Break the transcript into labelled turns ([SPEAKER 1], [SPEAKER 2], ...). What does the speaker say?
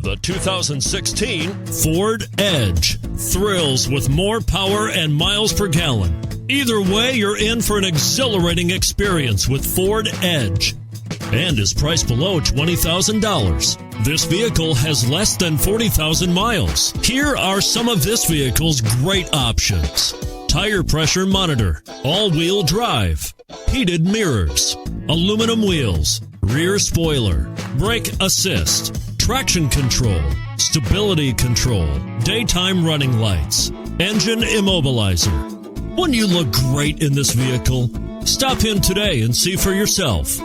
[SPEAKER 1] The 2016 Ford Edge. Thrills with more power and miles per gallon. Either way, you're in for an exhilarating experience with Ford Edge, and is priced below $20,000. This vehicle has less than 40,000 miles. Here are some of this vehicle's great options: tire pressure monitor, all-wheel drive, heated mirrors, aluminum wheels, rear spoiler, brake assist, traction control, stability control, daytime running lights, engine immobilizer. Wouldn't you look great in this vehicle? Stop in today and see for yourself.